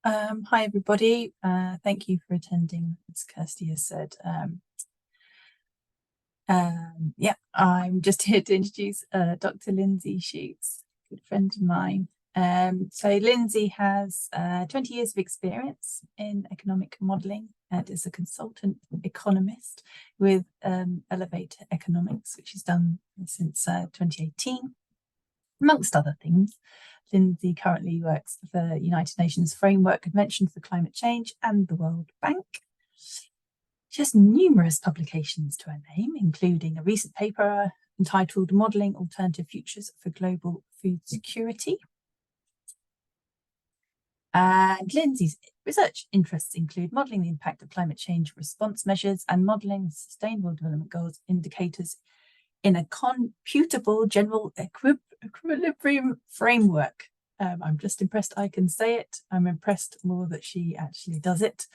Hi everybody. Thank you for attending, as Kirsty has said. Yeah, I'm just here to introduce Dr. Lindsay Shutes, a good friend of mine. So Lindsay has 20 years of experience in economic modelling and is a consultant economist with Elevator Economics, which she's done since 2018. Amongst other things, Lindsay currently works for the United Nations Framework Convention for Climate Change and the World Bank. She has numerous publications to her name, including a recent paper entitled Modelling Alternative Futures for Global Food Security. And Lindsay's research interests include modelling the impact of climate change response measures and modelling sustainable development goals indicators in a computable general equilibrium framework. I'm just impressed I can say it. I'm impressed more that she actually does it.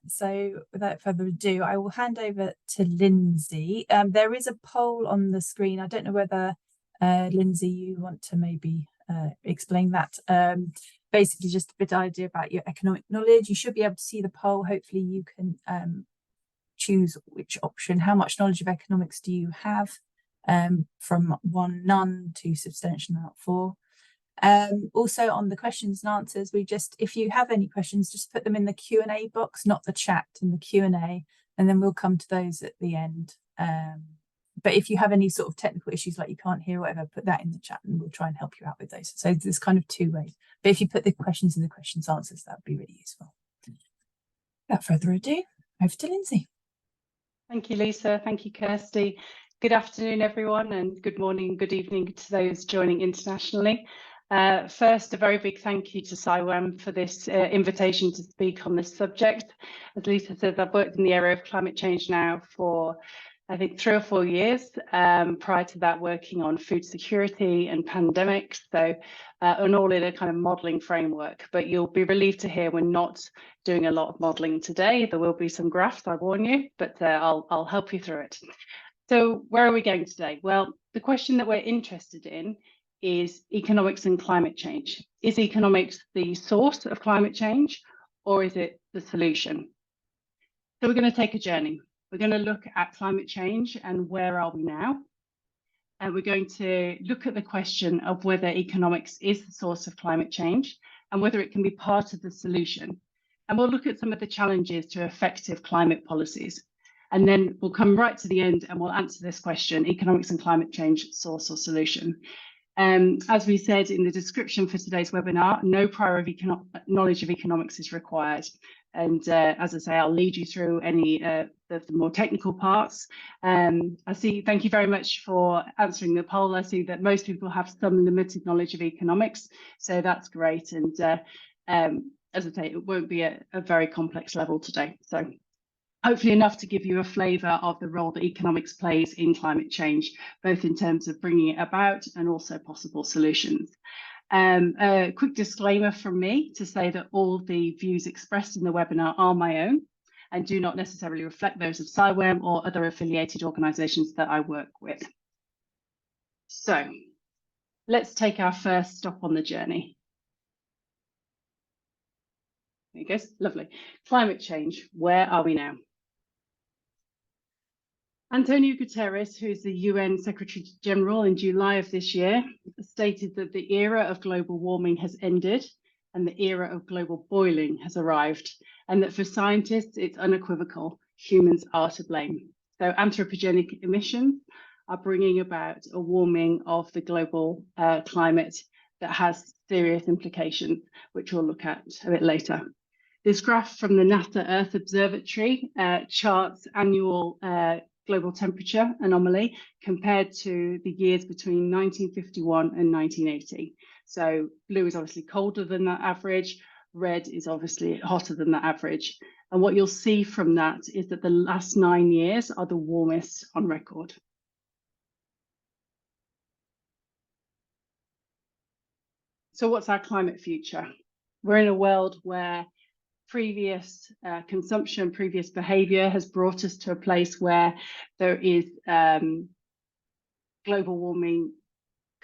So without further ado, I will hand over to Lindsay. There is a poll on the screen. I don't know whether, Lindsay, you want to maybe explain that. Basically, just a bit of idea about your economic knowledge. You should be able to see the poll. Hopefully you can choose which option. How much knowledge of economics do you have? From 1, none to substantial amount 4. Also on the questions and answers, if you have any questions, just put them in the Q&A box, not the chat, in the Q&A, and then we'll come to those at the end. But if you have any sort of technical issues, like you can't hear or whatever, put that in the chat and we'll try and help you out with those. So there's kind of 2 ways. But if you put the questions in the questions and answers, that would be really useful. Without further ado, over to Lindsay. Thank you, Lisa. Thank you, Kirsty. Good afternoon, everyone, and good morning, good evening to those joining internationally. First, a very big thank you to CIWEM for this invitation to speak on this subject. As Lisa said, I've worked in the area of climate change now for, I think, 3 or 4 years. Prior to that, working on food security and pandemics, so and all in a kind of modelling framework. But you'll be relieved to hear we're not doing a lot of modelling today. There will be some graphs, I warn you, but I'll help you through it. So where are we going today? Well, the question that we're interested in is economics and climate change. Is economics the source of climate change, or is it the solution? So we're going to take a journey. We're going to look at climate change and where are we now? And we're going to look at the question of whether economics is the source of climate change and whether it can be part of the solution. And we'll look at some of the challenges to effective climate policies. And then we'll come right to the end and we'll answer this question: economics and climate change, source or solution? As we said in the description for today's webinar, no prior knowledge of economics is required. And as I say, I'll lead you through any the more technical parts. I see, thank you very much for answering the poll. I see that most people have some limited knowledge of economics, so that's great. And as I say, it won't be a very complex level today. So hopefully enough to give you a flavour of the role that economics plays in climate change, both in terms of bringing it about and also possible solutions. A quick disclaimer from me to say that all the views expressed in the webinar are my own and do not necessarily reflect those of CIWEM or other affiliated organisations that I work with. So let's take our first stop on the journey. There you go, lovely. Climate change, where are we now? Antonio Guterres, who is the UN Secretary General, in July of this year, stated that the era of global warming has ended and the era of global boiling has arrived, and that for scientists, it's unequivocal: humans are to blame. So anthropogenic emissions are bringing about a warming of the global climate that has serious implications, which we'll look at a bit later. This graph from the NASA Earth Observatory charts annual global temperature anomaly compared to the years between 1951 and 1980. So blue is obviously colder than that average, red is obviously hotter than that average. And what you'll see from that is that the last 9 years are the warmest on record. So what's our climate future? We're in a world where previous consumption, previous behaviour has brought us to a place where there is global warming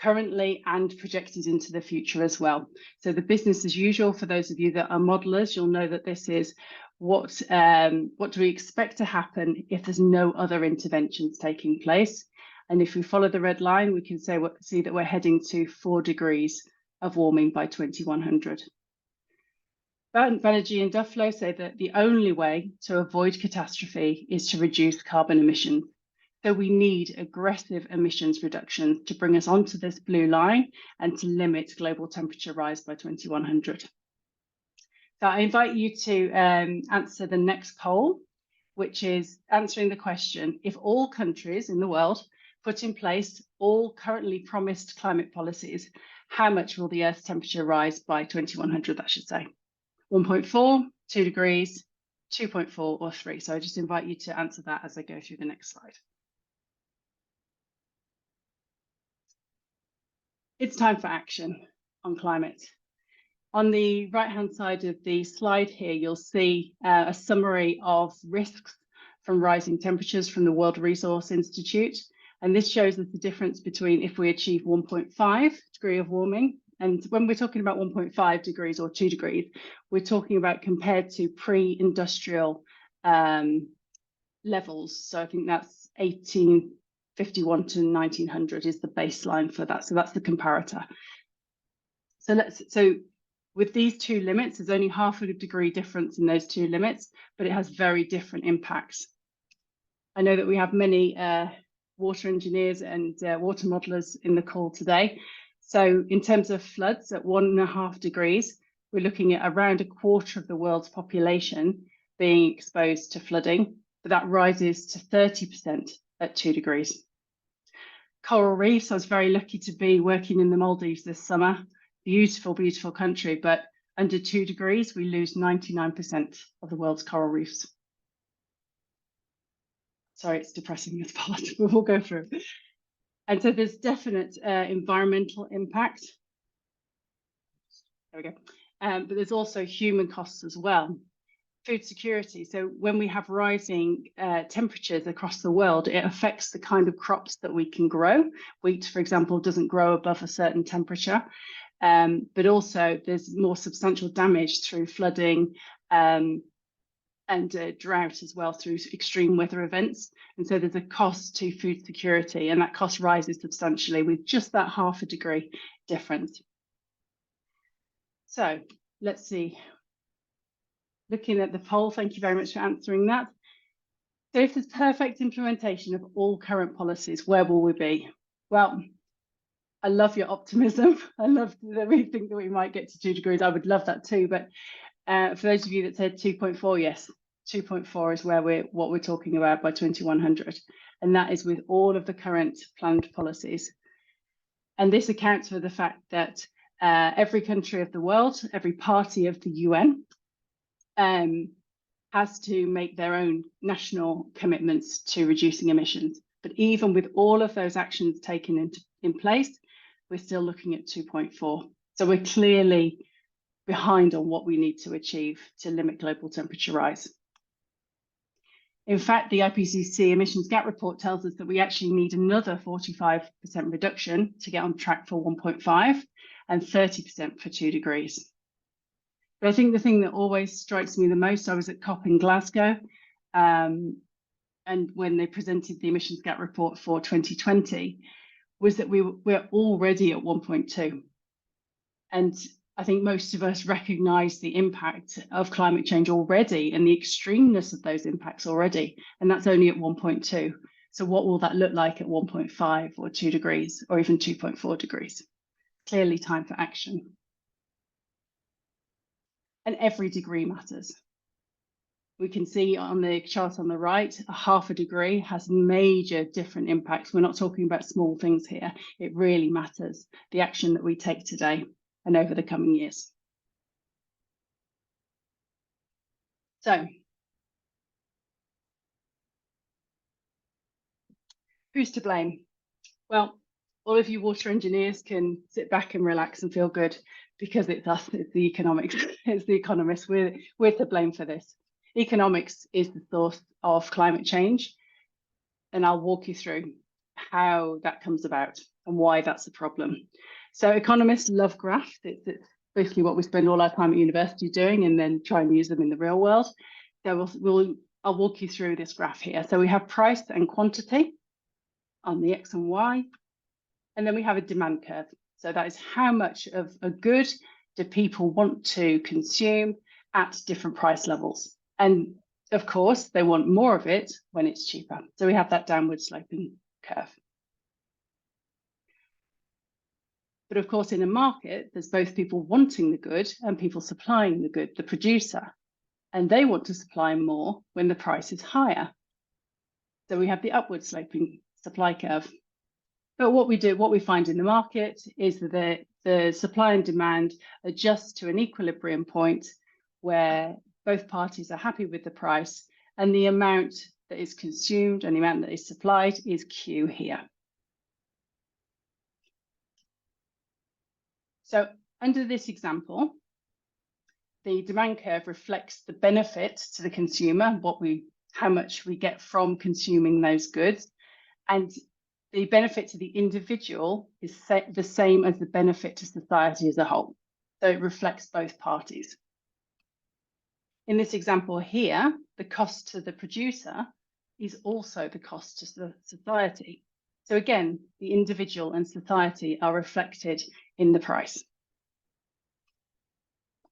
currently and projected into the future as well. So the business as usual, for those of you that are modelers, you'll know that this is what do we expect to happen if there's no other interventions taking place. And if we follow the red line, we can see that we're heading to 4 degrees of warming by 2100. Banerjee and Dufflo say that the only way to avoid catastrophe is to reduce carbon emissions. So we need aggressive emissions reductions to bring us onto this blue line and to limit global temperature rise by 2100. So I invite you to answer the next poll, which is answering the question, if all countries in the world put in place all currently promised climate policies, how much will the Earth's temperature rise by 2100, that should say? 1.4, 2 degrees, 2.4 or 3. So I just invite you to answer that as I go through the next slide. It's time for action on climate. On the right-hand side of the slide here, you'll see a summary of risks from rising temperatures from the World Resources Institute. And this shows us the difference between if we achieve 1.5 degree of warming. And when we're talking about 1.5 degrees or 2 degrees, we're talking about compared to pre-industrial levels. So I think that's 1851 to 1900 is the baseline for that. So that's the comparator. So with these two limits, there's only half a degree difference in those two limits, but it has very different impacts. I know that we have many water engineers and water modelers in the call today. So in terms of floods at 1.5 degrees, we're looking at around a quarter of the world's population being exposed to flooding, but that rises to 30% at 2 degrees. Coral reefs, I was very lucky to be working in the Maldives this summer. Beautiful, beautiful country, but under 2 degrees, we lose 99% of the world's coral reefs. Sorry, it's depressing this part, but we'll go through. And so there's definite environmental impact. There we go. But there's also human costs as well. Food security. So when we have rising temperatures across the world, it affects the kind of crops that we can grow. Wheat, for example, doesn't grow above a certain temperature. But also there's more substantial damage through flooding and drought as well through extreme weather events. And so there's a cost to food security, and that cost rises substantially with just that half a degree difference. So let's see. Looking at the poll, thank you very much for answering that. So if there's perfect implementation of all current policies, where will we be? Well, I love your optimism. I love that we think that we might get to 2 degrees. I would love that too. But for those of you that said 2.4, yes, 2.4 is what we're talking about by 2100. And that is with all of the current planned policies. And this accounts for the fact that every country of the world, every party of the UN has to make their own national commitments to reducing emissions. But even with all of those actions taken in place, we're still looking at 2.4. So we're clearly behind on what we need to achieve to limit global temperature rise. In fact, the IPCC emissions gap report tells us that we actually need another 45% reduction to get on track for 1.5 and 30% for 2 degrees. But I think the thing that always strikes me the most, I was at COP in Glasgow, and when they presented the emissions gap report for 2020, was that we're already at 1.2. And I think most of us recognise the impact of climate change already and the extremeness of those impacts already, and that's only at 1.2. So what will that look like at 1.5 or 2 degrees or even 2.4 degrees? Clearly time for action. And every degree matters. We can see on the chart on the right, a half a degree has major different impacts. We're not talking about small things here. It really matters, the action that we take today and over the coming years. So, who's to blame? Well, all of you water engineers can sit back and relax and feel good because it's us, it's the economics, it's the economists. We're to blame for this. Economics is the source of climate change, and I'll walk you through how that comes about and why that's a problem. So economists love graphs. It's basically what we spend all our time at university doing, and then try and use them in the real world. So I'll walk you through this graph here. So we have price and quantity on the X and Y, and then we have a demand curve. So that is how much of a good do people want to consume at different price levels. And of course, they want more of it when it's cheaper. So we have that downward sloping curve. But of course, in a market, there's both people wanting the good and people supplying the good, the producer. And they want to supply more when the price is higher. So we have the upward sloping supply curve. But what we find in the market is that the supply and demand adjust to an equilibrium point where both parties are happy with the price, and the amount that is consumed and the amount that is supplied is Q here. So under this example, the demand curve reflects the benefit to the consumer, how much we get from consuming those goods, and the benefit to the individual is the same as the benefit to society as a whole. So it reflects both parties. In this example here, the cost to the producer is also the cost to the society. So again, the individual and society are reflected in the price.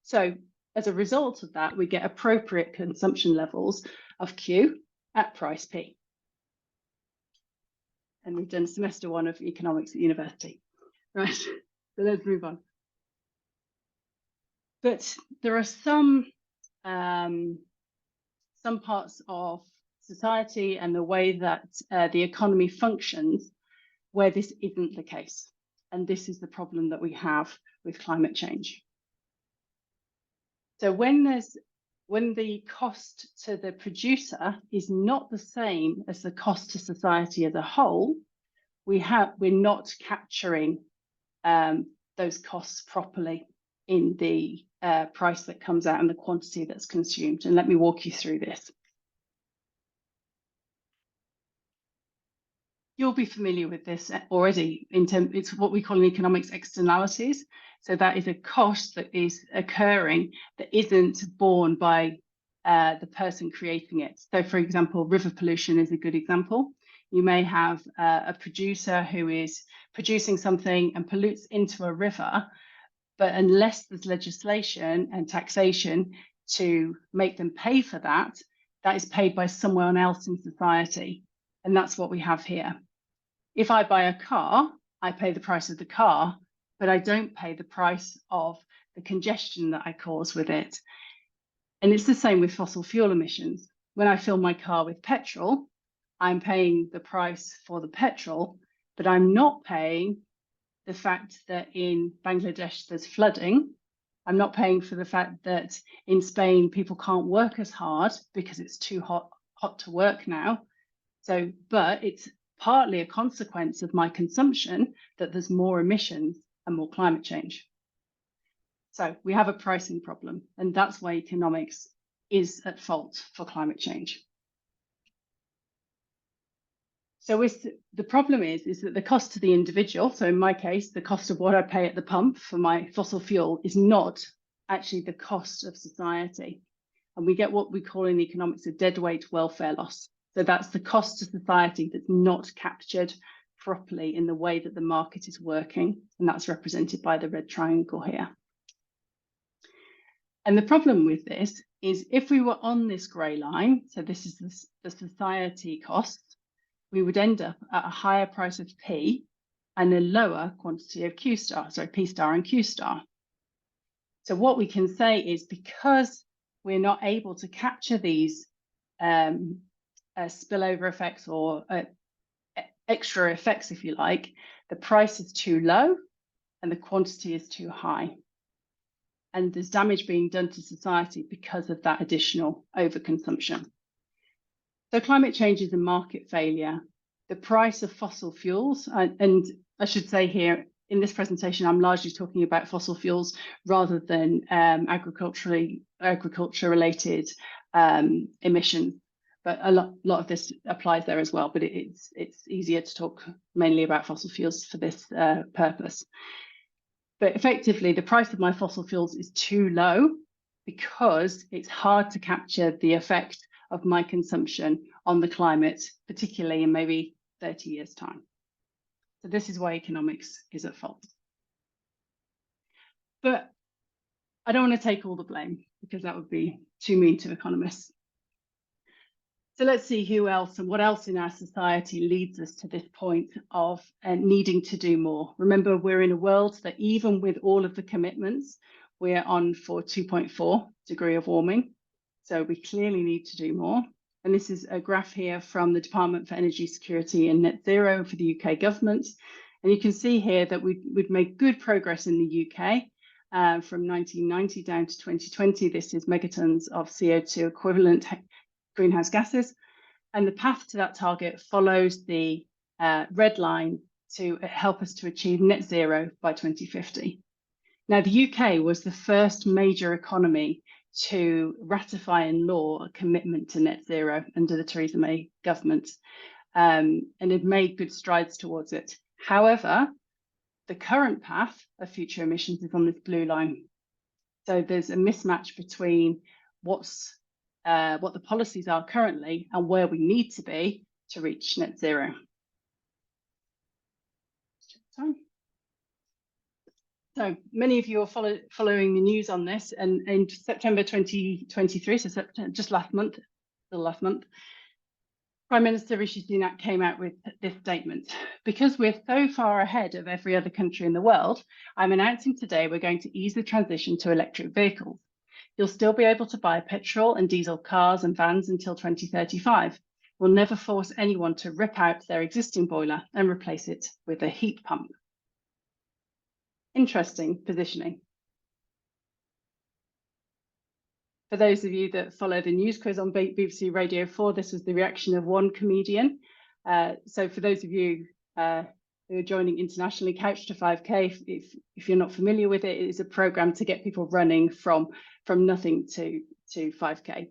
So as a result of that, we get appropriate consumption levels of Q at price P. And we've done semester 1 of economics at university. Right, so let's move on. But there are some parts of society and the way that the economy functions where this isn't the case. And this is the problem that we have with climate change. So when the cost to the producer is not the same as the cost to society as a whole, we're not capturing those costs properly in the price that comes out and the quantity that's consumed. And let me walk you through this. You'll be familiar with this already. It's what we call in economics externalities. So that is a cost that is occurring that isn't borne by the person creating it. So for example, river pollution is a good example. You may have a producer who is producing something and pollutes into a river, but unless there's legislation and taxation to make them pay for that, that is paid by someone else in society. And that's what we have here. If I buy a car, I pay the price of the car, but I don't pay the price of the congestion that I cause with it. And it's the same with fossil fuel emissions. When I fill my car with petrol, I'm paying the price for the petrol, but I'm not paying the fact that in Bangladesh there's flooding. I'm not paying for the fact that in Spain people can't work as hard because it's too hot to work now. So, but it's partly a consequence of my consumption that there's more emissions and more climate change. So we have a pricing problem, and that's why economics is at fault for climate change. So the problem is that the cost to the individual, so in my case, the cost of what I pay at the pump for my fossil fuel is not actually the cost of society. And we get what we call in economics a deadweight welfare loss. So that's the cost to society that's not captured properly in the way that the market is working. And that's represented by the red triangle here. And the problem with this is if we were on this grey line, so this is the society cost, we would end up at a higher price of P and a lower quantity of Q star, sorry, P star and Q star. So what we can say is because we're not able to capture these spillover effects or extra effects, if you like, the price is too low and the quantity is too high. And there's damage being done to society because of that additional overconsumption. So climate change is a market failure. The price of fossil fuels, and I should say here in this presentation, I'm largely talking about fossil fuels rather than agriculture-related emissions. but a lot of this applies there as well, but it's easier to talk mainly about fossil fuels for this purpose. But effectively, the price of my fossil fuels is too low because it's hard to capture the effect of my consumption on the climate, particularly in maybe 30 years' time. So this is why economics is at fault. But I don't want to take all the blame because that would be too mean to economists. So let's see who else and what else in our society leads us to this point of needing to do more. Remember, we're in a world that even with all of the commitments, we're on for 2.4 degree of warming. So we clearly need to do more. And this is a graph here from the Department for Energy Security and Net Zero for the UK government. And you can see here that we've made good progress in the UK from 1990 down to 2020. This is megatons of CO2 equivalent greenhouse gases. And the path to that target follows the red line to help us to achieve net zero by 2050. Now, the UK was the first major economy to ratify in law a commitment to net zero under the Theresa May government, and it made good strides towards it. However, the current path of future emissions is on this blue line. So there's a mismatch between what the policies are currently and where we need to be to reach net zero. So many of you are following the news on this, and in September 2023, so just last month, Prime Minister Rishi Sunak came out with this statement. Because we're so far ahead of every other country in the world, I'm announcing today we're going to ease the transition to electric vehicles. You'll still be able to buy petrol and diesel cars and vans until 2035. We'll never force anyone to rip out their existing boiler and replace it with a heat pump. Interesting positioning. For those of you that follow the news quiz on BBC Radio 4, this was the reaction of one comedian. So for those of you who are joining internationally, Couch to 5K, if you're not familiar with it, it is a program to get people running from nothing to 5K.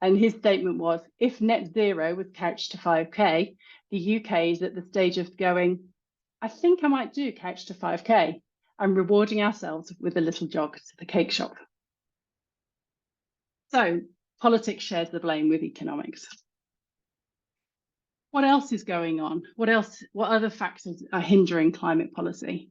And his statement was, if net zero was Couch to 5K, the UK is at the stage of going, I think I might do Couch to 5K, and rewarding ourselves with a little jog to the cake shop. So politics shares the blame with economics. What else is going on? What other factors are hindering climate policy?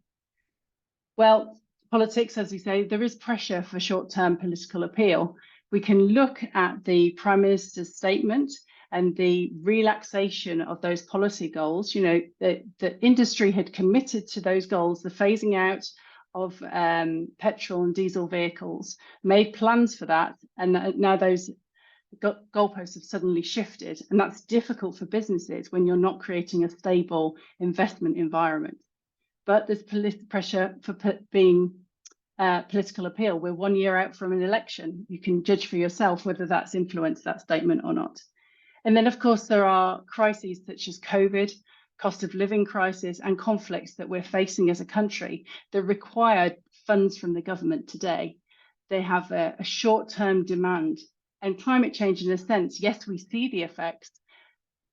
Well, politics, as we say, there is pressure for short-term political appeal. We can look at the Prime Minister's statement and the relaxation of those policy goals. You know, the industry had committed to those goals, the phasing out of petrol and diesel vehicles, made plans for that, and now those goalposts have suddenly shifted, and that's difficult for businesses when you're not creating a stable investment environment. But there's pressure for being political appeal. We're 1 year out from an election. You can judge for yourself whether that's influenced that statement or not. And then, of course, there are crises such as COVID, cost of living crisis, and conflicts that we're facing as a country that require funds from the government today. They have a short-term demand. And climate change, in a sense, yes, we see the effects,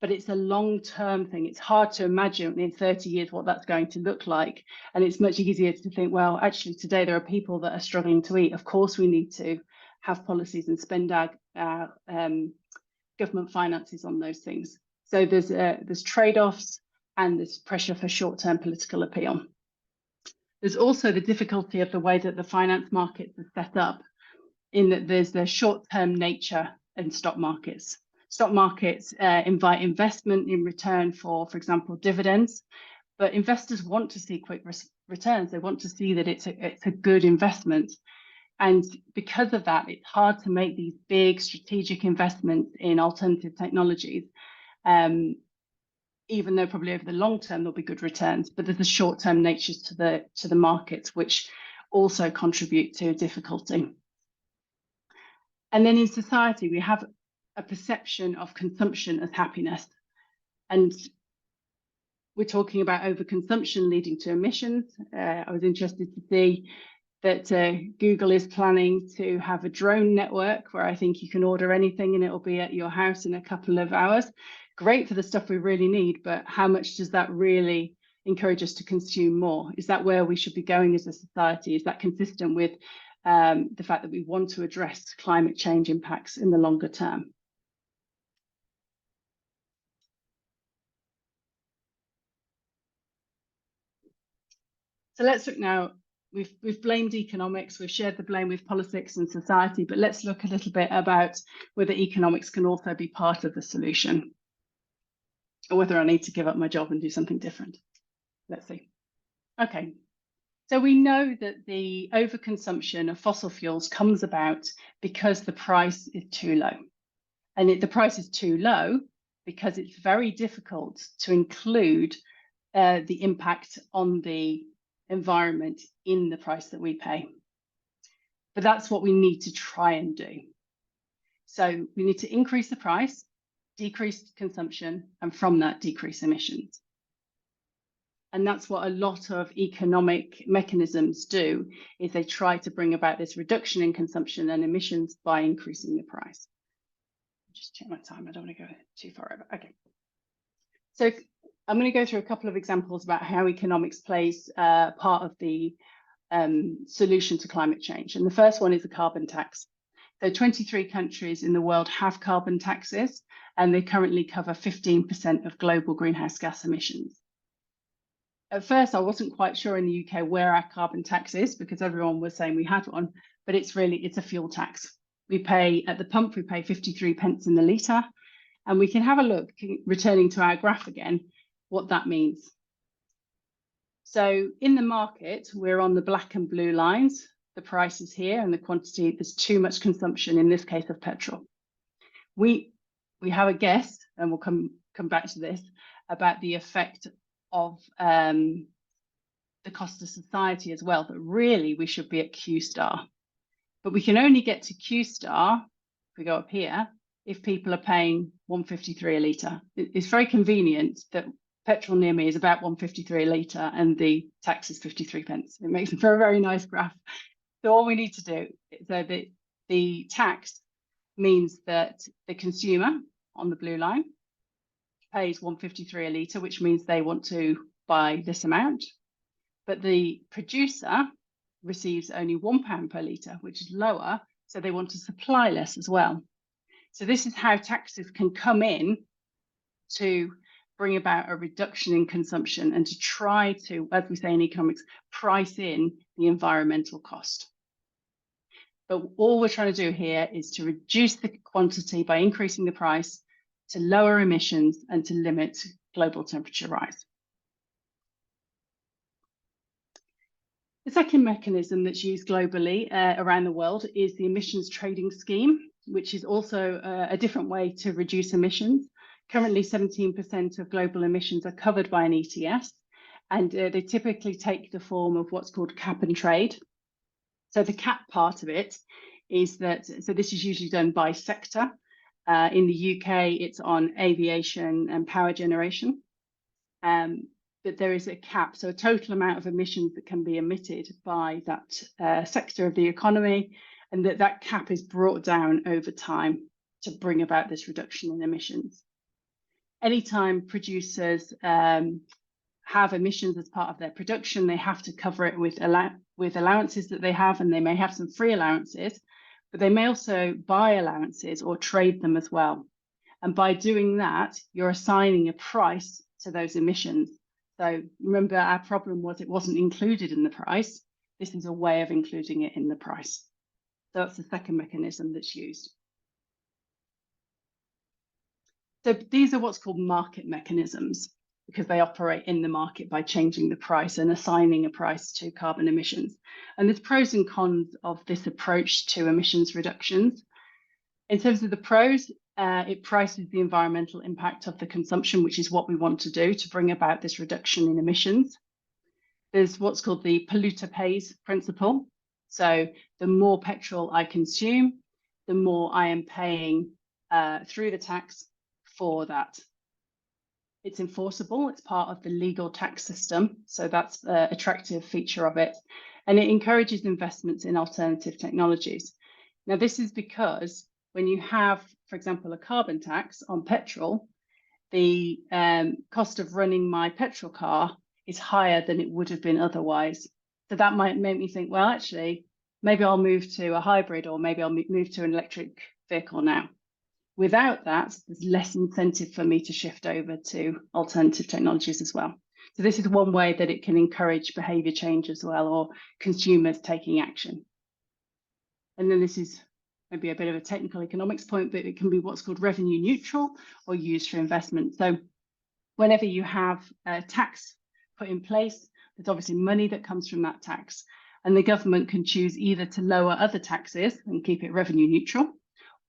but it's a long-term thing. It's hard to imagine in 30 years what that's going to look like. And it's much easier to think, well, actually, today there are people that are struggling to eat. Of course, we need to have policies and spend our government finances on those things. So there's trade-offs and there's pressure for short-term political appeal. There's also the difficulty of the way that the finance markets are set up, in that there's the short-term nature in stock markets. Stock markets invite investment in return for example, dividends, but investors want to see quick returns. They want to see that it's a good investment. And because of that, it's hard to make these big strategic investments in alternative technologies, even though probably over the long term there'll be good returns. But there's the short-term natures to the markets, which also contribute to difficulty. And then in society, we have a perception of consumption as happiness. And we're talking about overconsumption leading to emissions. I was interested to see that Google is planning to have a drone network where I think you can order anything and it'll be at your house in a couple of hours. Great for the stuff we really need, but how much does that really encourage us to consume more? Is that where we should be going as a society? Is that consistent with the fact that we want to address climate change impacts in the longer term? So let's look now. We've blamed economics, we've shared the blame with politics and society, but let's look a little bit about whether economics can also be part of the solution, or whether I need to give up my job and do something different. Let's see. Okay, so we know that the overconsumption of fossil fuels comes about because the price is too low. And the price is too low because it's very difficult to include the impact on the environment in the price that we pay. But that's what we need to try and do. So we need to increase the price, decrease consumption, and from that decrease emissions. And that's what a lot of economic mechanisms do, is they try to bring about this reduction in consumption and emissions by increasing the price. Just check my time, I don't want to go too far over. Okay. So I'm going to go through a couple of examples about how economics plays part of the solution to climate change. And the first one is a carbon tax. So 23 countries in the world have carbon taxes, and they currently cover 15% of global greenhouse gas emissions. At first, I wasn't quite sure in the UK where our carbon tax is, because everyone was saying we had one, but it's a fuel tax. We pay at the pump, we pay 53 pence in the litre, and we can have a look, returning to our graph again, what that means. So in the market, we're on the black and blue lines. The price is here and the quantity, there's too much consumption, in this case of petrol. We have a guess, and we'll come back to this, about the effect of the cost to society as well, that really we should be at Q star. But we can only get to Q star, if we go up here, if people are paying 153 a litre. It's very convenient that petrol near me is about 153 a litre and the tax is 53 pence. It makes it for a very nice graph. So all we need to do, so the tax means that the consumer on the blue line pays 153 a litre, which means they want to buy this amount, but the producer receives only £1 per litre, which is lower, so they want to supply less as well. So this is how taxes can come in to bring about a reduction in consumption and to try to, as we say in economics, price in the environmental cost. But all we're trying to do here is to reduce the quantity by increasing the price, to lower emissions and to limit global temperature rise. The second mechanism that's used globally around the world is the emissions trading scheme, which is also a different way to reduce emissions. Currently, 17% of global emissions are covered by an ETS, and they typically take the form of what's called cap and trade. So the cap part of it is that, so this is usually done by sector. In the UK, it's on aviation and power generation. But there is a cap, so a total amount of emissions that can be emitted by that sector of the economy, and that cap is brought down over time to bring about this reduction in emissions. Anytime producers have emissions as part of their production, they have to cover it with allowances that they have, and they may have some free allowances, but they may also buy allowances or trade them as well. And by doing that, you're assigning a price to those emissions. So remember, our problem was it wasn't included in the price. This is a way of including it in the price. So that's the second mechanism that's used. So these are what's called market mechanisms, because they operate in the market by changing the price and assigning a price to carbon emissions. And there's pros and cons of this approach to emissions reductions. In terms of the pros, it prices the environmental impact of the consumption, which is what we want to do to bring about this reduction in emissions. There's what's called the polluter pays principle. So the more petrol I consume, the more I am paying through the tax for that. It's enforceable, it's part of the legal tax system, so that's the attractive feature of it. and it encourages investments in alternative technologies. Now, this is because when you have, for example, a carbon tax on petrol, the cost of running my petrol car is higher than it would have been otherwise. So that might make me think, well, actually, maybe I'll move to a hybrid, or maybe I'll move to an electric vehicle now. Without that, there's less incentive for me to shift over to alternative technologies as well. So this is one way that it can encourage behaviour change as well, or consumers taking action. And then this is maybe a bit of a technical economics point, but it can be what's called revenue neutral or used for investment. So whenever you have a tax put in place, there's obviously money that comes from that tax. And the government can choose either to lower other taxes and keep it revenue neutral,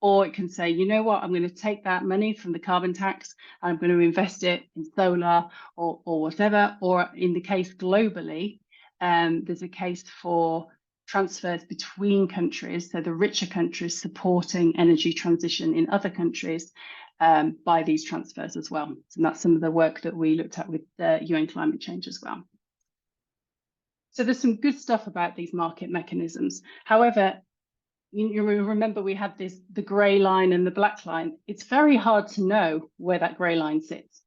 or it can say, you know what, I'm going to take that money from the carbon tax and I'm going to invest it in solar or whatever. Or in the case globally, there's a case for transfers between countries. So the richer countries supporting energy transition in other countries by these transfers as well. So that's some of the work that we looked at with UN climate change as well. So there's some good stuff about these market mechanisms. However, you remember we had the grey line and the black line. It's very hard to know where that grey line sits.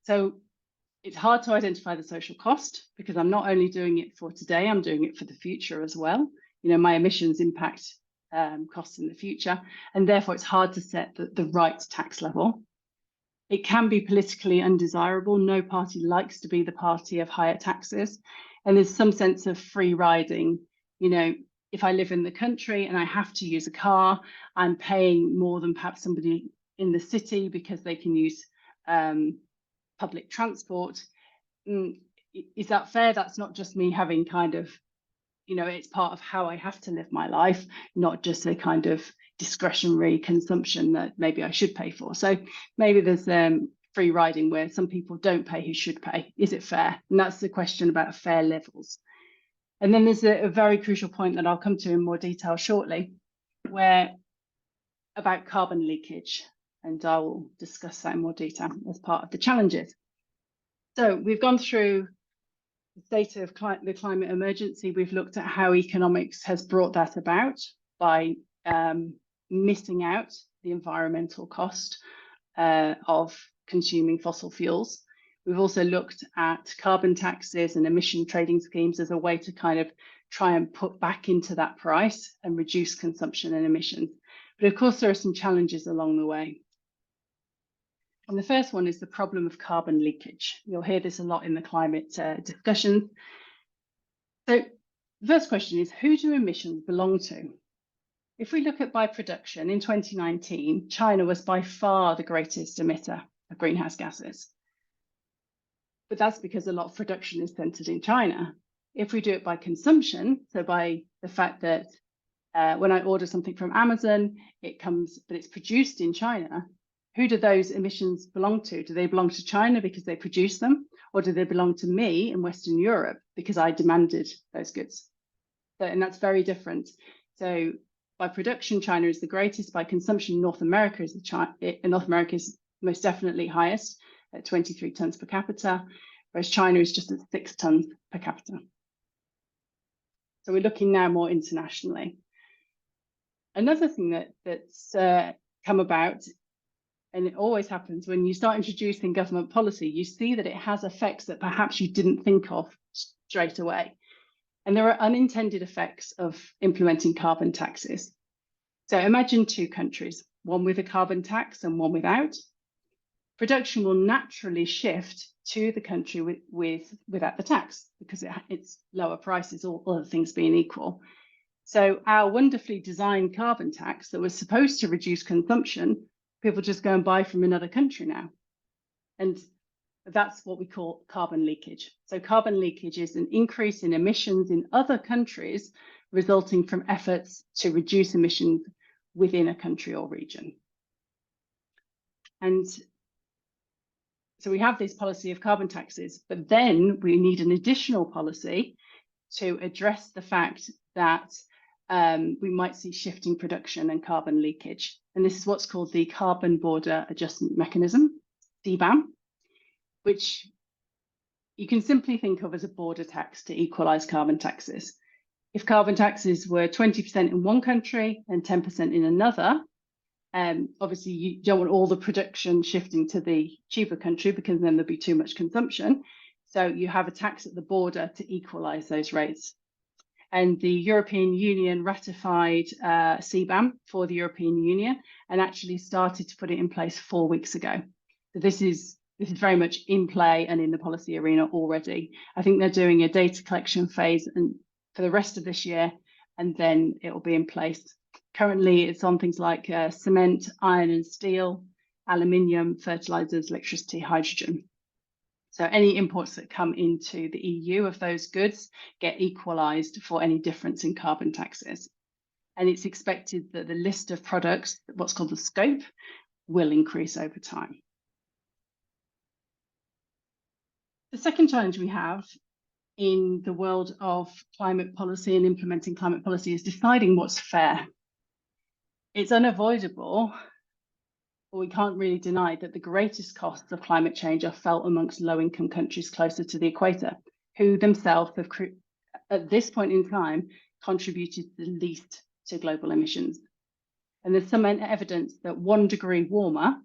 So it's hard to identify the social cost, because I'm not only doing it for today, I'm doing it for the future as well. You know, my emissions impact costs in the future, and therefore it's hard to set the right tax level. It can be politically undesirable. No party likes to be the party of higher taxes. And there's some sense of free riding. You know, if I live in the country and I have to use a car, I'm paying more than perhaps somebody in the city because they can use public transport. Is that fair? That's not just me having kind of, you know, it's part of how I have to live my life, not just a kind of discretionary consumption that maybe I should pay for. So maybe there's free riding where some people don't pay who should pay. Is it fair? And that's the question about fair levels. And then there's a very crucial point that I'll come to in more detail shortly, where about carbon leakage, and I will discuss that in more detail as part of the challenges. So we've gone through the state of the climate emergency. We've looked at how economics has brought that about by missing out the environmental cost of consuming fossil fuels. We've also looked at carbon taxes and emission trading schemes as a way to kind of try and put back into that price and reduce consumption and emissions. But of course, there are some challenges along the way. And the first one is the problem of carbon leakage. You'll hear this a lot in the climate discussions. So the first question is, who do emissions belong to? If we look at by production, in 2019, China was by far the greatest emitter of greenhouse gases. But that's because a lot of production is centered in China. If we do it by consumption, so by the fact that when I order something from Amazon, it comes, but it's produced in China, who do those emissions belong to? Do they belong to China because they produce them? Or do they belong to me in Western Europe because I demanded those goods? So, and that's very different. So by production, China is the greatest. By consumption, North America is most definitely highest at 23 tons per capita, whereas China is just at 6 tons per capita. So we're looking now more internationally. Another thing that's come about, and it always happens when you start introducing government policy, you see that it has effects that perhaps you didn't think of straight away. And there are unintended effects of implementing carbon taxes. So imagine two countries, one with a carbon tax and one without. Production will naturally shift to the country without the tax because it's lower prices, all other things being equal. So our wonderfully designed carbon tax that was supposed to reduce consumption, people just go and buy from another country now. And that's what we call carbon leakage. So carbon leakage is an increase in emissions in other countries resulting from efforts to reduce emissions within a country or region. And so we have this policy of carbon taxes, but then we need an additional policy to address the fact that we might see shifting production and carbon leakage. And this is what's called the Carbon Border Adjustment Mechanism, CBAM, which you can simply think of as a border tax to equalise carbon taxes. If carbon taxes were 20% in one country and 10% in another, obviously you don't want all the production shifting to the cheaper country because then there'd be too much consumption. So you have a tax at the border to equalise those rates. And the European Union ratified CBAM for the European Union and actually started to put it in place 4 weeks ago. So this is very much in play and in the policy arena already. I think they're doing a data collection phase and for the rest of this year, and then it will be in place. Currently, it's on things like cement, iron and steel, aluminium, fertilizers, electricity, hydrogen. So any imports that come into the EU of those goods get equalised for any difference in carbon taxes. And it's expected that the list of products, what's called the scope, will increase over time. The second challenge we have in the world of climate policy and implementing climate policy is deciding what's fair. It's unavoidable, but we can't really deny that the greatest costs of climate change are felt amongst low-income countries closer to the equator, who themselves have, at this point in time, contributed the least to global emissions. And there's some evidence that 1 degree warmer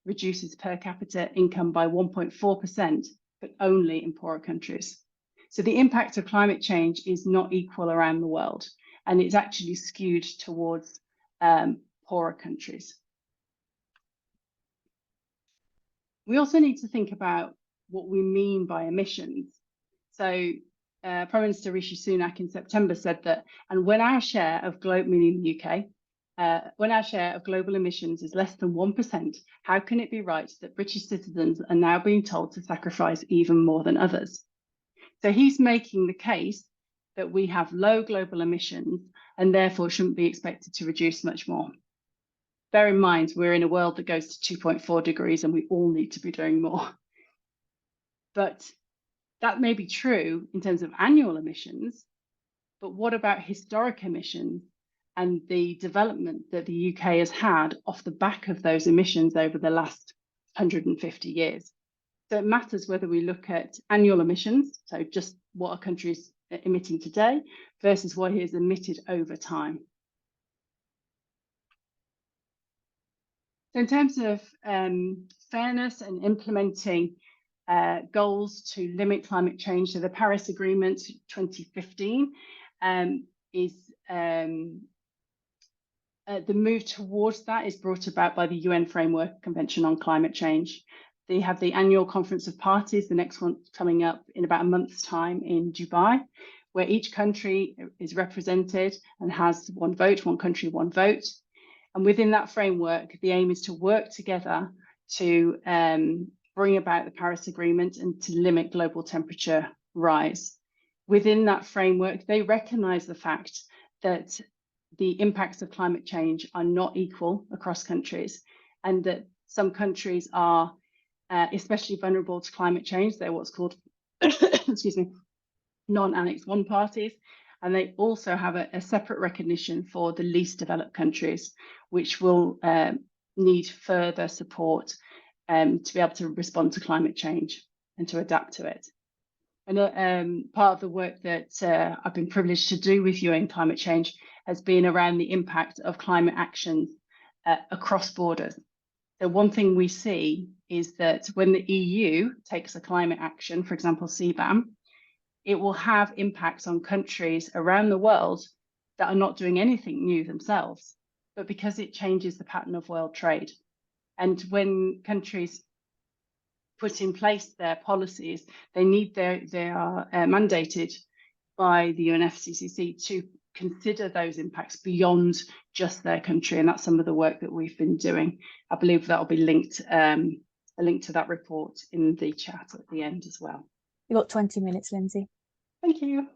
reduces per capita income by 1.4%, but only in poorer countries. So the impact of climate change is not equal around the world, and it's actually skewed towards poorer countries. We also need to think about what we mean by emissions. So Prime Minister Rishi Sunak in September said that, and when our share of global, meaning the UK, when our share of global emissions is less than 1%, how can it be right that British citizens are now being told to sacrifice even more than others? So he's making the case that we have low global emissions and therefore shouldn't be expected to reduce much more. Bear in mind, we're in a world that goes to 2.4 degrees and we all need to be doing more. But that may be true in terms of annual emissions, but what about historic emissions and the development that the UK has had off the back of those emissions over the last 150 years? So it matters whether we look at annual emissions, so just what a country is emitting today, versus what it has emitted over time. So in terms of fairness and implementing goals to limit climate change, so the Paris Agreement 2015 is the move towards that is brought about by the UN Framework Convention on Climate Change. They have the annual Conference of Parties, the next one coming up in about a month's time in Dubai, where each country is represented and has one vote, one country, one vote. And within that framework, the aim is to work together to bring about the Paris Agreement and to limit global temperature rise. Within that framework, they recognise the fact that the impacts of climate change are not equal across countries, and that some countries are especially vulnerable to climate change. They're what's called, excuse me, non-Annex 1 parties. And they also have a separate recognition for the least developed countries, which will need further support to be able to respond to climate change and to adapt to it. And part of the work that I've been privileged to do with UN Climate Change has been around the impact of climate actions across borders. So one thing we see is that when the EU takes a climate action, for example, CBAM, it will have impacts on countries around the world that are not doing anything new themselves, but because it changes the pattern of world trade. And when countries put in place their policies, they are mandated by the UNFCCC to consider those impacts beyond just their country. And that's some of the work that we've been doing. I believe that will be linked, a link to that report in the chat at the end as well. You've got 20 minutes, Lindsay. Thank you.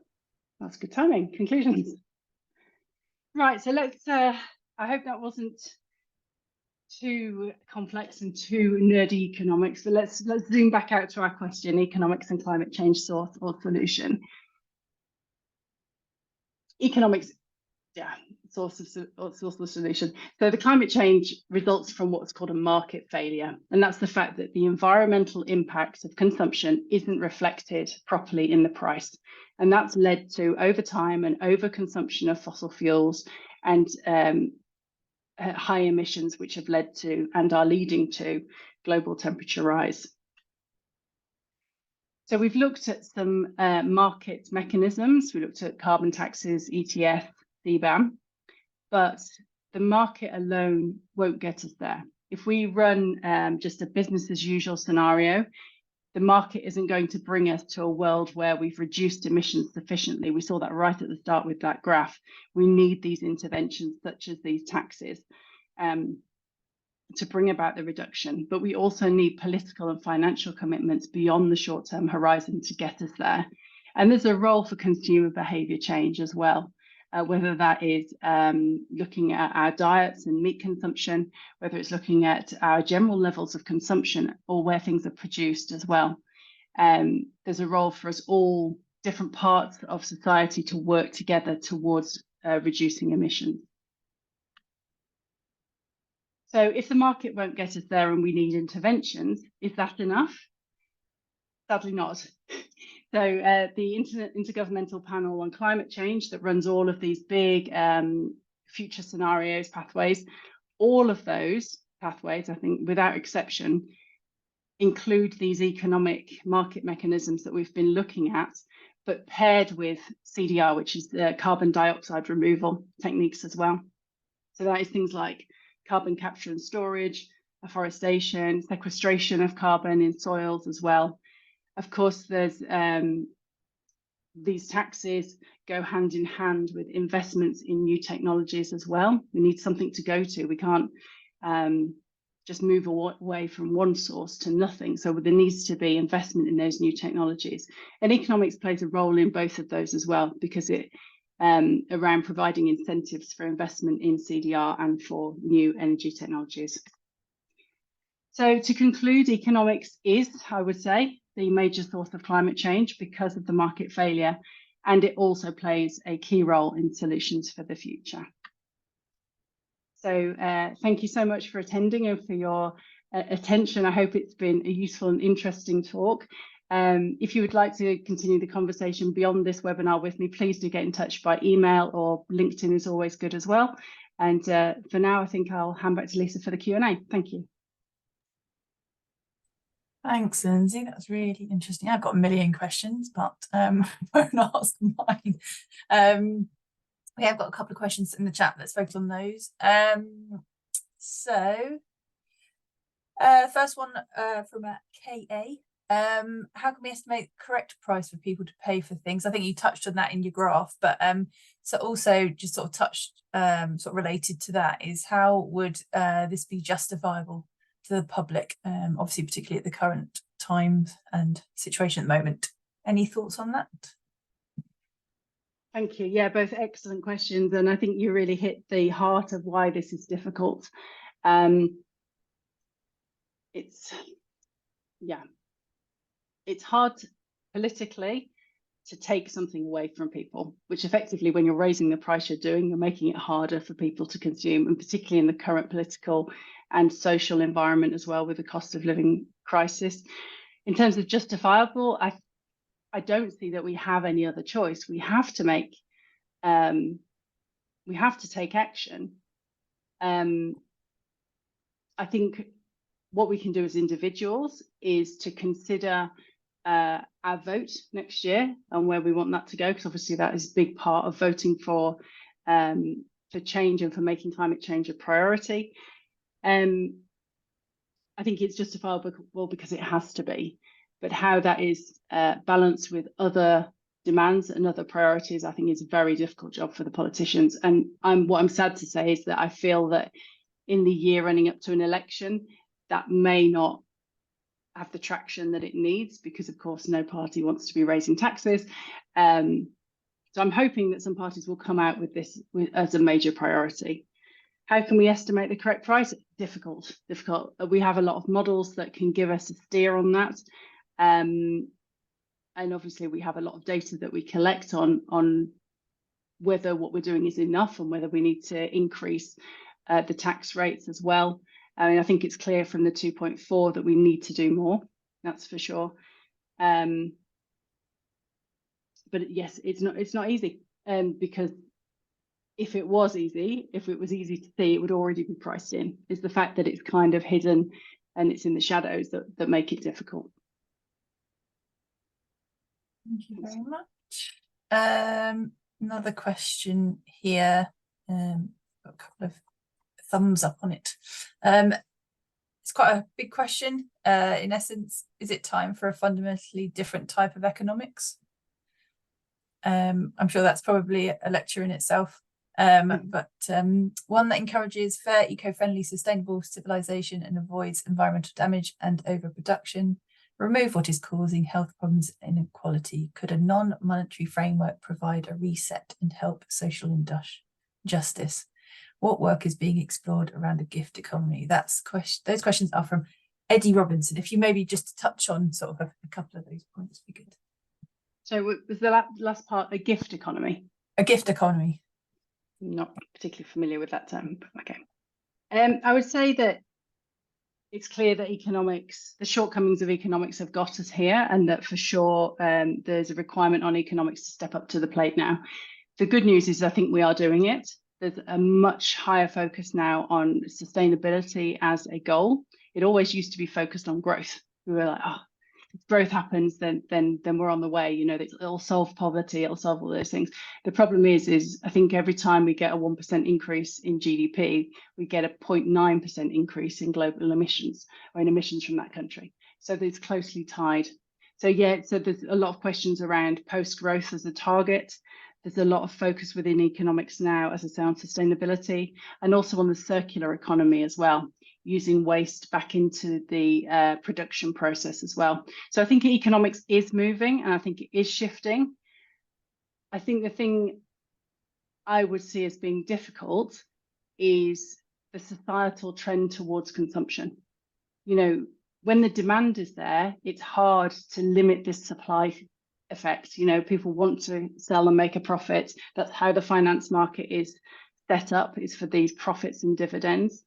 That's good timing. Conclusions. Right, so let's, I hope that wasn't too complex and too nerdy economics, but let's zoom back out to our question, economics and climate change source or solution. Economics, yeah, source of the solution. So the climate change results from what's called a market failure, and that's the fact that the environmental impact of consumption isn't reflected properly in the price, and that's led to over time an overconsumption of fossil fuels and high emissions, which have led to and are leading to global temperature rise. So we've looked at some market mechanisms. We looked at carbon taxes, ETS, CBAM, but the market alone won't get us there. If we run just a business as usual scenario, the market isn't going to bring us to a world where we've reduced emissions sufficiently. We saw that right at the start with that graph. We need these interventions such as these taxes to bring about the reduction, but we also need political and financial commitments beyond the short-term horizon to get us there. And there's a role for consumer behaviour change as well, whether that is looking at our diets and meat consumption, whether it's looking at our general levels of consumption or where things are produced as well. There's a role for us all, different parts of society, to work together towards reducing emissions. So if the market won't get us there and we need interventions, is that enough? Sadly not. So the Intergovernmental Panel on Climate Change that runs all of these big future scenarios, pathways, all of those pathways, I think without exception, include these economic market mechanisms that we've been looking at, but paired with CDR, which is the carbon dioxide removal techniques as well. So that is things like carbon capture and storage, afforestation, sequestration of carbon in soils as well. Of course, there's these taxes go hand in hand with investments in new technologies as well. We need something to go to. We can't just move away from one source to nothing. So there needs to be investment in those new technologies. And economics plays a role in both of those as well, because it around providing incentives for investment in CDR and for new energy technologies. So to conclude, economics is, I would say, the major source of climate change because of the market failure, and it also plays a key role in solutions for the future. So thank you so much for attending and for your attention. I hope it's been a useful and interesting talk. If you would like to continue the conversation beyond this webinar with me, please do get in touch by email, or LinkedIn is always good as well. And for now, I think I'll hand back to Lisa for the Q&A. Thank you. Thanks, Lindsay. That was really interesting. I've got a million questions, but I won't ask mine. We have got a couple of questions in the chat. Let's focus on those. First one from KA. How can we estimate the correct price for people to pay for things? I think you touched on that in your graph, but so also just sort of touched, sort of related to that, is how would this be justifiable to the public, obviously particularly at the current time and situation at the moment? Any thoughts on that? Thank you. Yeah, both excellent questions, and I think you really hit the heart of why this is difficult. It's hard politically to take something away from people, which effectively, when you're raising the price you're making it harder for people to consume, and particularly in the current political and social environment as well, with the cost of living crisis. In terms of justifiable, I don't see that we have any other choice. We have to make, we have to take action. I think what we can do as individuals is to consider our vote next year and where we want that to go, because obviously that is a big part of voting for change and for making climate change a priority. I think it's justifiable because it has to be, but how that is balanced with other demands and other priorities, I think is a very difficult job for the politicians. And what I'm sad to say is that I feel that in the year running up to an election, that may not have the traction that it needs, because of course no party wants to be raising taxes. So I'm hoping that some parties will come out with this as a major priority. How can we estimate the correct price? Difficult. We have a lot of models that can give us a steer on that. And obviously we have a lot of data that we collect on whether what we're doing is enough and whether we need to increase the tax rates as well. I mean, I think it's clear from the 2.4 that we need to do more, that's for sure. But yes, it's not easy, because if it was easy to see, it would already be priced in. It's the fact that it's kind of hidden and it's in the shadows that make it difficult. Thank you very much. Another question here. Got a couple of thumbs up on it. It's quite a big question. In essence, is it time for a fundamentally different type of economics? I'm sure that's probably a lecture in itself. But one that encourages fair, eco-friendly, sustainable civilization and avoids environmental damage and overproduction, remove what is causing health problems and inequality. Could a non-monetary framework provide a reset and help social justice? What work is being explored around a gift economy? Those questions are from Eddie Robinson. If you maybe just touch on sort of a couple of those points, would be good. So was the last part a gift economy? A gift economy. Not particularly familiar with that term, but okay. I would say that it's clear that the shortcomings of economics have got us here, and that for sure there's a requirement on economics to step up to the plate now. The good news is I think we are doing it. There's a much higher focus now on sustainability as a goal. It always used to be focused on growth. We were like, oh, if growth happens, then we're on the way. You know, it'll solve poverty, it'll solve all those things. The problem is I think every time we get a 1% increase in GDP, we get a 0.9% increase in global emissions, or in emissions from that country. So it's closely tied. So yeah, so there's a lot of questions around post-growth as a target. There's a lot of focus within economics now, as I say, on sustainability, and also on the circular economy as well, using waste back into the production process as well. So I think economics is moving, and I think it is shifting. I think the thing I would see as being difficult is the societal trend towards consumption. You know, when the demand is there, it's hard to limit this supply effect. You know, people want to sell and make a profit. That's how the finance market is set up, is for these profits and dividends.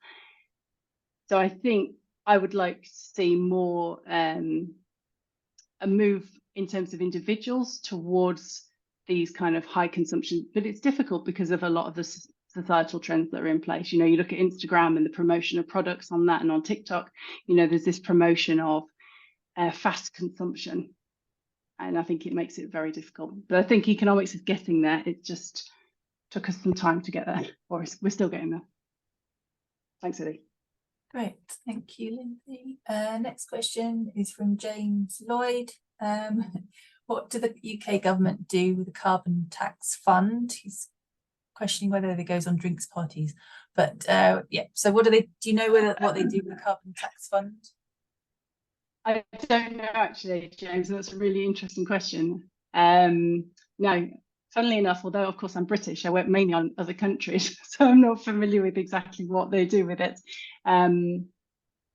So I think I would like to see more a move in terms of individuals towards these kind of high consumption, but it's difficult because of a lot of the societal trends that are in place. You know, you look at Instagram and the promotion of products on that, and on TikTok, you know, there's this promotion of fast consumption. And I think it makes it very difficult. But I think economics is getting there. It just took us some time to get there, or we're still getting there. Thanks, Eddie. Great, thank you, Lindsay. Next question is from James Lloyd. What do the UK government do with the carbon tax fund? He's questioning whether it goes on drinks parties. But yeah, so what do you know what they do with the carbon tax fund? I don't know, actually, James. That's a really interesting question. No, funnily enough, although of course I'm British, I work mainly on other countries, so I'm not familiar with exactly what they do with it. No,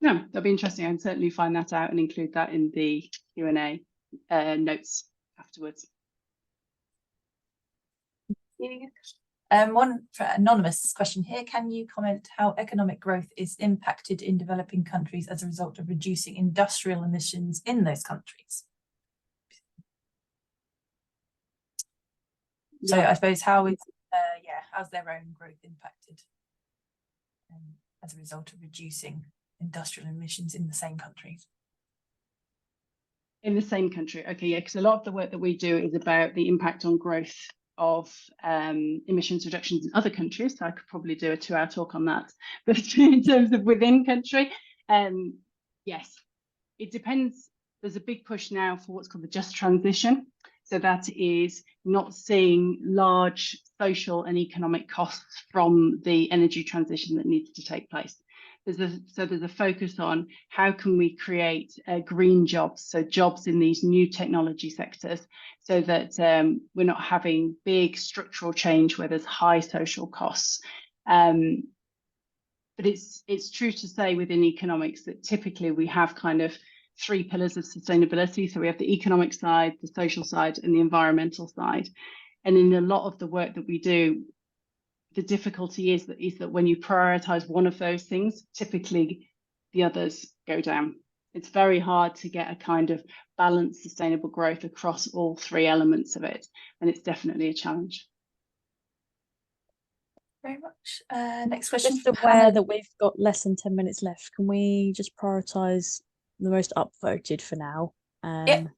that'll be interesting. I can certainly find that out and include that in the Q&A notes afterwards. Thank you. One anonymous question here. Can you comment how economic growth is impacted in developing countries as a result of reducing industrial emissions in those countries? So yeah. I suppose how's their own growth impacted as a result of reducing industrial emissions in the same countries? In the same country, okay, yeah, because a lot of the work that we do is about the impact on growth of emissions reductions in other countries. So I could probably do a 2-hour talk on that. But in terms of within country, yes, it depends. There's a big push now for what's called the just transition. So that is not seeing large social and economic costs from the energy transition that needs to take place. There's a focus on how can we create green jobs, so jobs in these new technology sectors, so that we're not having big structural change where there's high social costs. But it's true to say within economics that typically we have kind of 3 pillars of sustainability. So we have the economic side, the social side, and the environmental side. And in a lot of the work that we do, the difficulty is that when you prioritize one of those things, typically the others go down. It's very hard to get a kind of balanced, sustainable growth across all three elements of it. And it's definitely a challenge. Very much. Next question. Just aware that we've got less than 10 minutes left. Can we just prioritise the most upvoted for now? Yep.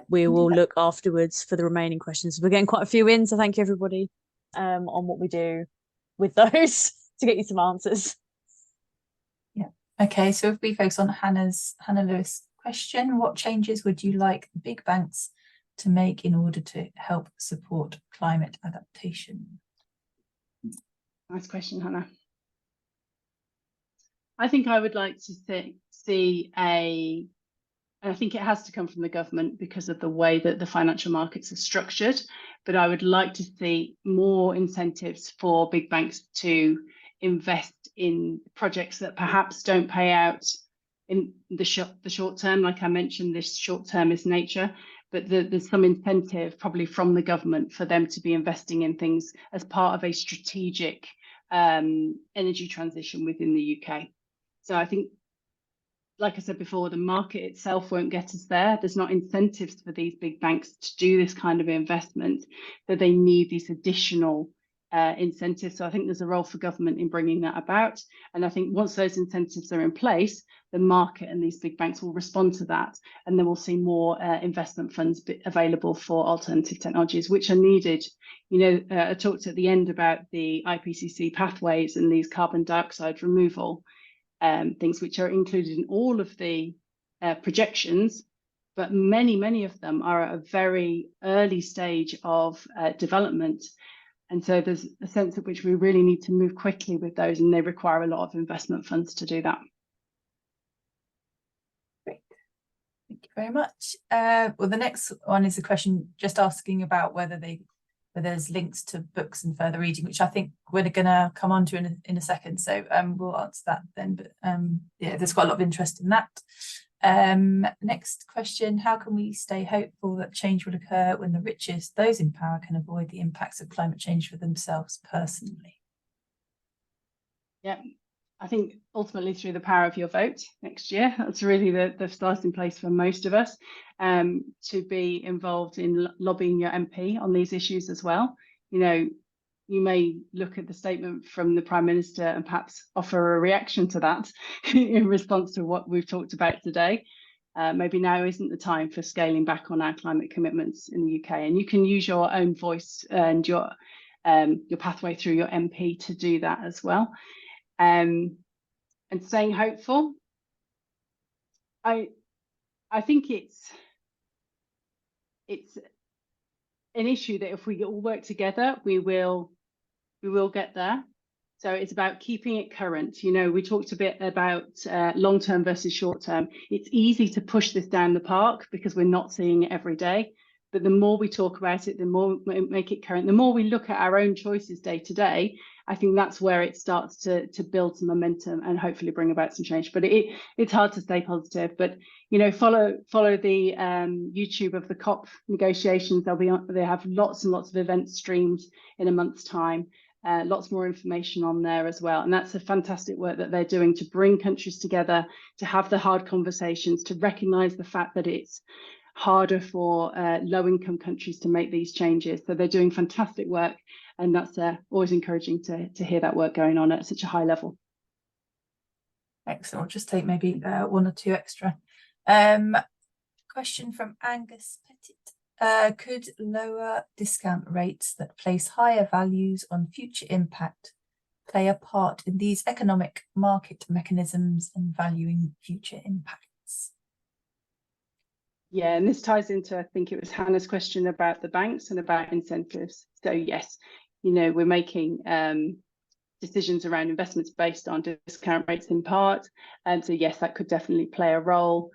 We will look afterwards for the remaining questions. We're getting quite a few in, so thank you everybody on what we do with those to get you some answers. Yeah. Okay, so if we focus on Hannah Lewis question, what changes would you like the big banks to make in order to help support climate adaptation? Nice question, Hannah. I think I would like to see and I think it has to come from the government because of the way that the financial markets are structured, but I would like to see more incentives for big banks to invest in projects that perhaps don't pay out in the short term. Like I mentioned, this short-term is nature, but there's some incentive probably from the government for them to be investing in things as part of a strategic energy transition within the UK. So I think, like I said before, the market itself won't get us there. There's not incentives for these big banks to do this kind of investment, that they need these additional incentives. So I think there's a role for government in bringing that about. And I think once those incentives are in place, the market and these big banks will respond to that. And then we'll see more investment funds available for alternative technologies, which are needed. You know, I talked at the end about the IPCC pathways and these carbon dioxide removal things which are included in all of the projections, but many of them are at a very early stage of development. And so there's a sense at which we really need to move quickly with those, and they require a lot of investment funds to do that. Great. Thank you very much. Well, the next one is a question just asking about whether there's links to books and further reading, which I think we're going to come on to in a second. So we'll answer that then. But yeah, there's quite a lot of interest in that. Next question, how can we stay hopeful that change will occur when the richest, those in power, can avoid the impacts of climate change for themselves personally? Yeah, I think ultimately through the power of your vote next year. That's really the starting place for most of us, to be involved in lobbying your MP on these issues as well. You know, you may look at the statement from the Prime Minister and perhaps offer a reaction to that in response to what we've talked about today. Maybe now isn't the time for scaling back on our climate commitments in the UK, and you can use your own voice and your pathway through your MP to do that as well. And staying hopeful, I think it's an issue that if we all work together, we will get there. So it's about keeping it current. You know, we talked a bit about long-term versus short-term. It's easy to push this down the park because we're not seeing it every day. But the more we talk about it, the more we make it current, the more we look at our own choices day to day, I think that's where it starts to build some momentum and hopefully bring about some change. But it's hard to stay positive. But you know, follow the YouTube of the COP negotiations. They have lots and lots of events streamed in a month's time. Lots more information on there as well. And that's a fantastic work that they're doing to bring countries together, to have the hard conversations, to recognise the fact that it's harder for low-income countries to make these changes. So they're doing fantastic work, and that's always encouraging to hear that work going on at such a high level. Excellent. I'll just take maybe one or two extra. Question from Angus Pettit. Could lower discount rates that place higher values on future impact play a part in these economic market mechanisms and valuing future impacts? Yeah, and this ties into, I think it was Hannah's question about the banks and about incentives. So yes, you know, we're making decisions around investments based on discount rates in part. And so yes, that could definitely play a role.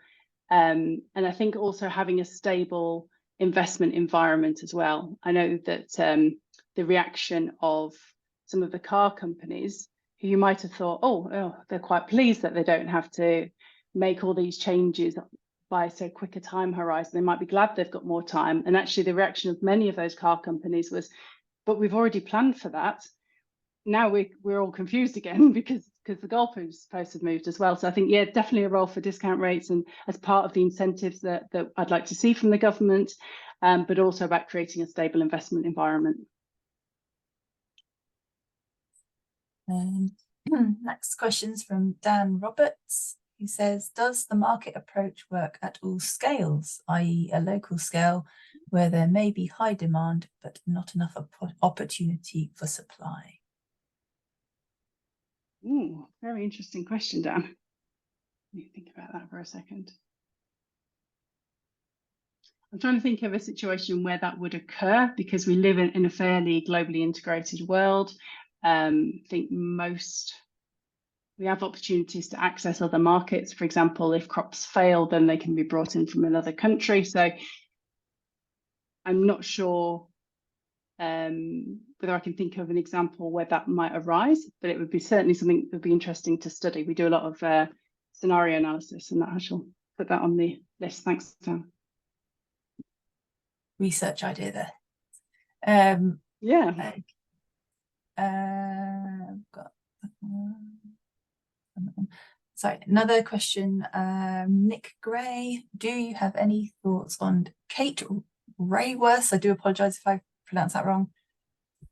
And I think also having a stable investment environment as well. I know that the reaction of some of the car companies who you might have thought, oh, they're quite pleased that they don't have to make all these changes buy so quick a time horizon. They might be glad they've got more time. And actually the reaction of many of those car companies was, but we've already planned for that. Now we're all confused again because the goalposts have moved as well. So I think, yeah, definitely a role for discount rates and as part of the incentives that I'd like to see from the government, but also about creating a stable investment environment. Next question's from Dan Roberts. He says, does the market approach work at all scales, i.e. a local scale where there may be high demand but not enough opportunity for supply? Ooh, very interesting question, Dan. Let me think about that for a second. I'm trying to think of a situation where that would occur because we live in a fairly globally integrated world. I think we have opportunities to access other markets. For example, if crops fail, then they can be brought in from another country. So I'm not sure whether I can think of an example where that might arise, but it would be certainly something that would be interesting to study. We do a lot of scenario analysis, and that I shall put that on the list. Thanks, Dan. Research idea there. Yeah. Got sorry, another question. Nick Gray, do you have any thoughts on Kate Rayworth? I do apologise if I pronounce that wrong.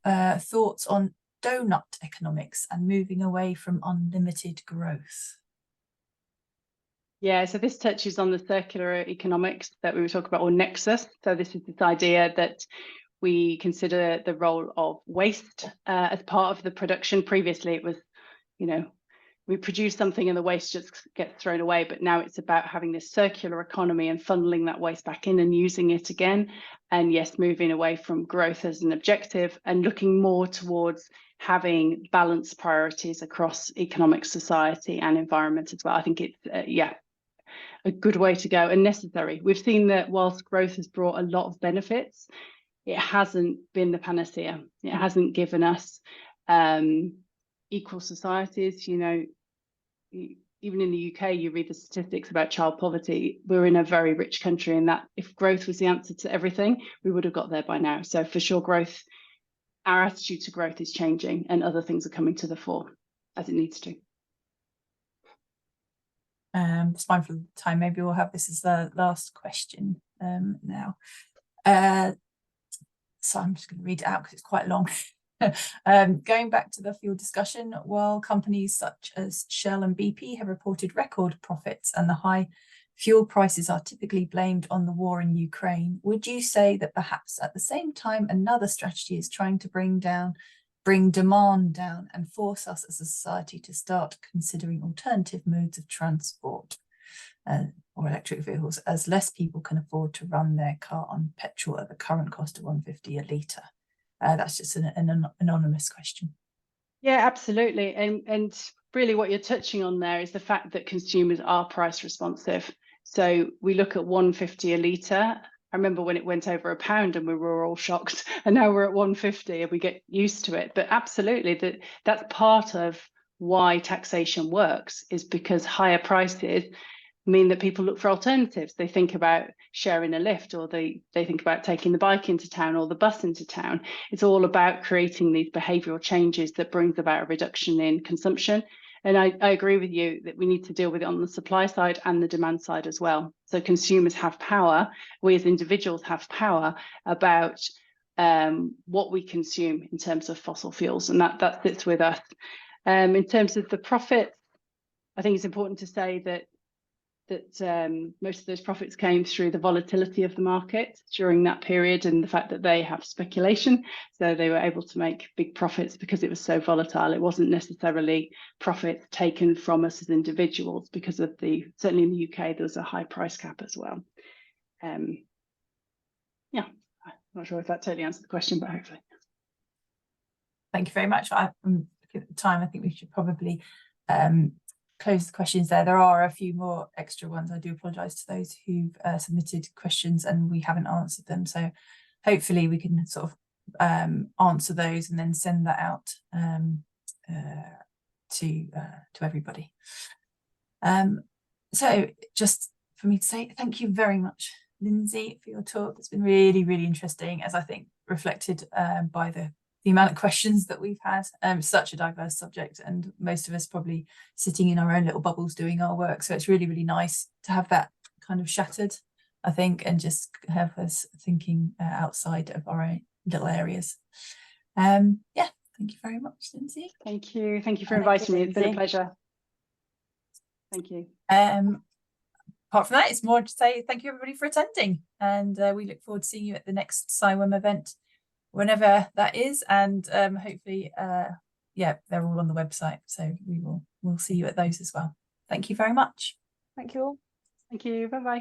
Thoughts on donut economics and moving away from unlimited growth? Yeah, so this touches on the circular economics that we were talking about, or nexus. So this is this idea that we consider the role of waste as part of the production. Previously, it was, you know, we produce something and the waste just gets thrown away. But now it's about having this circular economy and funneling that waste back in and using it again. And yes, moving away from growth as an objective and looking more towards having balanced priorities across economic, society and environment as well. I think it's, yeah, a good way to go and necessary. We've seen that whilst growth has brought a lot of benefits, it hasn't been the panacea. It hasn't given us equal societies. You know, even in the UK, you read the statistics about child poverty. We're in a very rich country, and that if growth was the answer to everything, we would have got there by now. So for sure, growth, our attitude to growth is changing, and other things are coming to the fore as it needs to. Just mindful of the time, maybe we'll have this as the last question now. So I'm just going to read it out because it's quite long. Going back to the fuel discussion, while companies such as Shell and BP have reported record profits and the high fuel prices are typically blamed on the war in Ukraine, would you say that perhaps at the same time another strategy is trying to bring demand down and force us as a society to start considering alternative modes of transport or electric vehicles, as less people can afford to run their car on petrol at the current cost of £1.50 a litre? That's just an anonymous question. Yeah, absolutely. And really what you're touching on there is the fact that consumers are price responsive. So we look at £1.50 a litre. I remember when it went over £1 and we were all shocked, and now we're at £1.50 and we get used to it. But absolutely, that's part of why taxation works, is because higher prices mean that people look for alternatives. They think about sharing a lift, or they think about taking the bike into town or the bus into town. It's all about creating these behavioural changes that brings about a reduction in consumption. And I agree with you that we need to deal with it on the supply side and the demand side as well. So consumers have power, we as individuals have power about what we consume in terms of fossil fuels, and that sits with us. In terms of the profits, I think it's important to say that most of those profits came through the volatility of the market during that period, and the fact that they have speculation, so they were able to make big profits because it was so volatile. It wasn't necessarily profits taken from us as individuals, because of certainly in the UK there was a high price cap as well. Yeah, I'm not sure if that totally answered the question, but hopefully. Thank you very much. At the time, I think we should probably close the questions there. There are a few more extra ones. I do apologise to those who've submitted questions and we haven't answered them. So hopefully we can sort of answer those and then send that out to everybody. So just for me to say thank you very much, Lindsay, for your talk. It's been really, really interesting, as I think reflected by the amount of questions that we've had. Such a diverse subject, and most of us probably sitting in our own little bubbles doing our work. So it's really, really nice to have that kind of shattered, I think, and just have us thinking outside of our own little areas. Yeah, thank you very much, Lindsay. Thank you for inviting me. It's been a pleasure. Thank you. Apart from that, it's more to say thank you everybody for attending, and we look forward to seeing you at the next CIWEM event, whenever that is, and hopefully yeah, they're all on the website, so we'll see you at those as well. Thank you very much. Thank you all. Thank you. Bye bye.